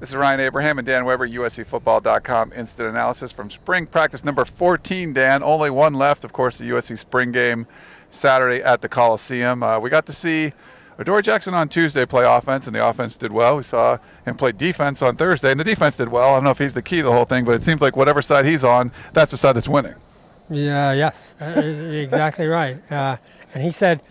This is Ryan Abraham and Dan Weber, USCFootball.com instant analysis from spring practice number 14, Dan. Only one left, of course, the USC spring game Saturday at the Coliseum. We got to see Adoree Jackson on Tuesday play offense, and the offense did well. We saw him play defense on Thursday, and the defense did well. I don't know if he's the key to the whole thing, but it seems like whatever side he's on, that's the side that's winning. Yeah, yes, exactly right. And he said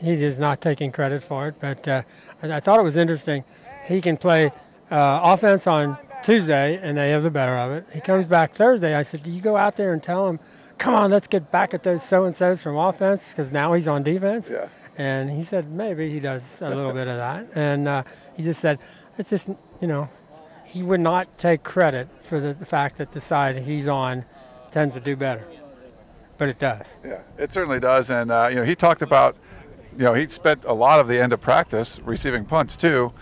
he is not taking credit for it, but I thought it was interesting. He can play offense on Tuesday, and they have the better of it. He comes back Thursday. I said, do you go out there and tell him, come on, let's get back at those so-and-sos from offense, because now he's on defense? Yeah. And he said maybe he does a little bit of that. And he just said, it's just, he would not take credit for the fact that the side he's on tends to do better. But it does. Yeah, it certainly does. And, he talked about, he spent a lot of the end of practice receiving punts, too.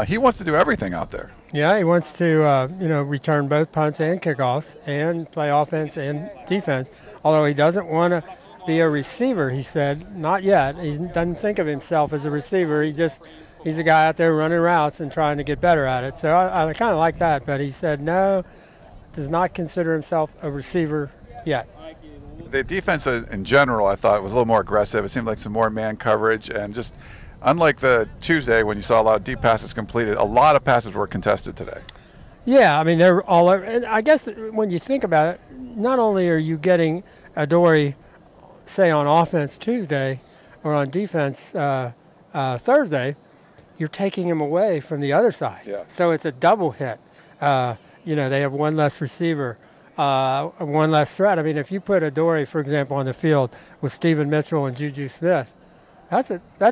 He wants to do everything out there. Yeah, he wants to, return both punts and kickoffs and play offense and defense, although he doesn't want to be a receiver, he said. Not yet. He doesn't think of himself as a receiver. He's a guy out there running routes and trying to get better at it. So I kind of like that, but he said no, does not consider himself a receiver yet. The defense in general, I thought, was a little more aggressive. It seemed like some more man coverage, and just unlike the Tuesday when you saw a lot of deep passes completed, a lot of passes were contested today. Yeah, I mean, they're all over. And I guess when you think about it, not only are you getting Adoree, say, on offense Tuesday or on defense Thursday, you're taking him away from the other side. Yeah. So it's a double hit. They have one less receiver, one less threat. I mean, if you put Adoree, for example, on the field with Stephen Mitchell and Juju Smith, that's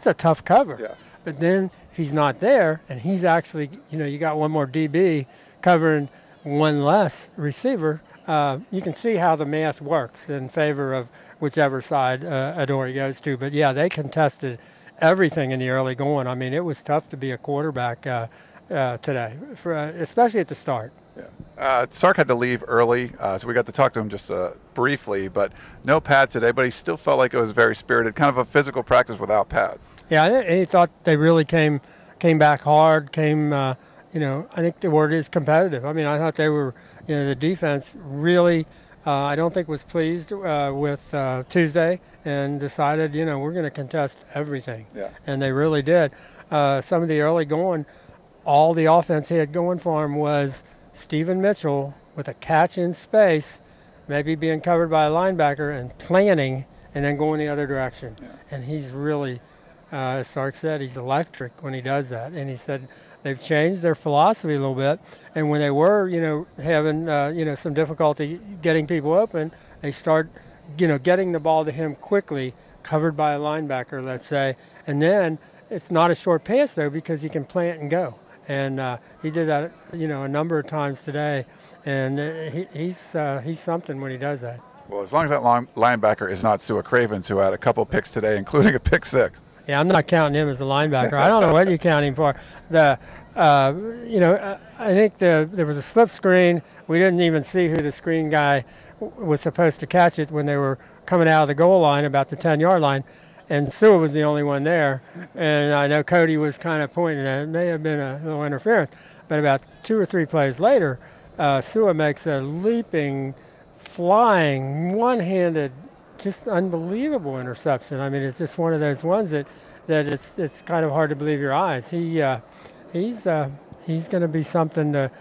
a tough cover. Yeah. But then if he's not there, and he's actually, you got one more DB covering one less receiver, you can see how the math works in favor of whichever side Adoree goes to. But, yeah, they contested everything in the early going. I mean, it was tough to be a quarterback today, especially at the start. Yeah. Sark had to leave early, so we got to talk to him just briefly, but no pads today, but he still felt like it was very spirited, kind of a physical practice without pads. Yeah, he thought they really came back hard, I think the word is competitive. I mean, I thought they were, the defense really, I don't think was pleased with Tuesday and decided, we're going to contest everything. Yeah. And they really did. Some of the early going, all the offense he had going for him was Stephen Mitchell with a catch in space, maybe being covered by a linebacker and planning and then going the other direction. Yeah. And he's really, as Sark said, he's electric when he does that. And he said they've changed their philosophy a little bit. And when they were, having, some difficulty getting people open, they start, getting the ball to him quickly, covered by a linebacker, let's say. And then it's not a short pass, though, because he can plant and go. And he did that, a number of times today. And he's something when he does that. Well, as long as that linebacker is not Sua Cravens, who had a couple picks today, including a pick six. Yeah, I'm not counting him as a linebacker. I don't know what you count him for. I think there was a slip screen. We didn't even see who the screen guy was supposed to catch it when they were coming out of the goal line, about the 10-yard line. And Sua was the only one there. And I know Cody was kind of pointing at it. It may have been a little interference. But about 2 or 3 plays later, Sua makes a leaping, flying, one-handed, just unbelievable interception. I mean, it's just one of those ones that it's kind of hard to believe your eyes. He's going to be something to,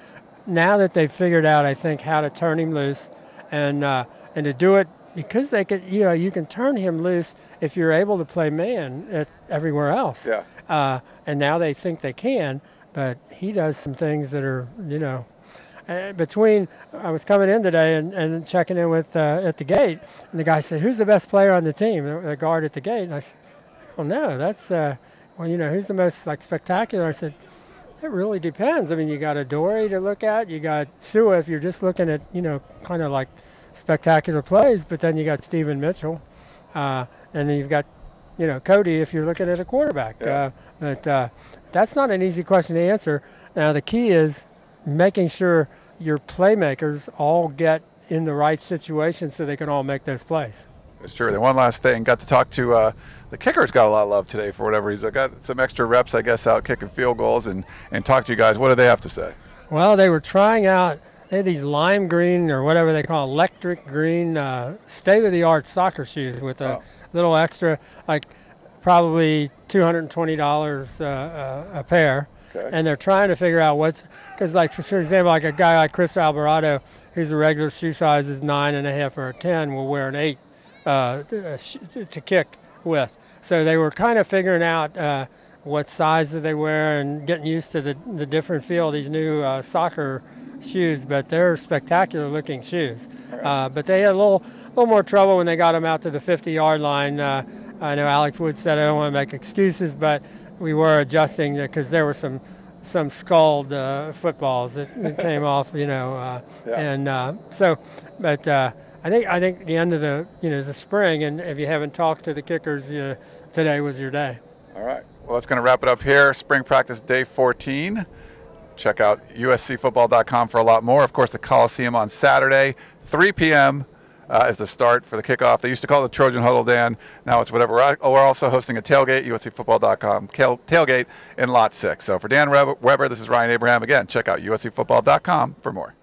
now that they've figured out, I think, how to turn him loose and to do it. Because they could, you can turn him loose if you're able to play man everywhere else. Yeah. And now they think they can, but he does some things that are, I was coming in today and checking in with at the gate, and the guy said, "Who's the best player on the team?" The guard at the gate, and I said, "Well, no, that's who's the most spectacular?" I said, "It really depends. I mean, you got Adoree to look at, you got Sua if you're just looking at kind of like spectacular plays, but then you got Stephen Mitchell, and then you've got, Cody if you're looking at a quarterback. Yeah. But that's not an easy question to answer. Now, the key is making sure your playmakers all get in the right situation so they can all make those plays. It's true. And one last thing, got to talk to the kicker's got a lot of love today for whatever reason. Got some extra reps, I guess, out kicking field goals and talk to you guys. What do they have to say? Well, they were trying out, they had these lime green or whatever they call electric green state-of-the-art soccer shoes with a little extra, like probably $220 a pair. Okay. And they're trying to figure out because like for example, like a guy like Chris Alvarado, whose regular shoe size is 9.5 or a 10, will wear an 8 to kick with. So they were kind of figuring out what size they wear and getting used to the different feel of these new soccer shoes. But they're spectacular looking shoes. But they had a little more trouble when they got them out to the 50-yard line. I know Alex Wood said, I don't want to make excuses, but we were adjusting because there were some scald footballs that came off, and so. But I think the end of the spring, and if you haven't talked to the kickers, today was your day. All right. Well, that's going to wrap it up here. Spring practice day 14. Check out uscfootball.com for a lot more. Of course, the Coliseum on Saturday, 3 p.m. Is the start for the kickoff. They used to call it the Trojan Huddle, Dan. Now it's whatever. We're also hosting a tailgate, uscfootball.com tailgate in Lot 6. So for Dan Weber, this is Ryan Abraham. Again, check out uscfootball.com for more.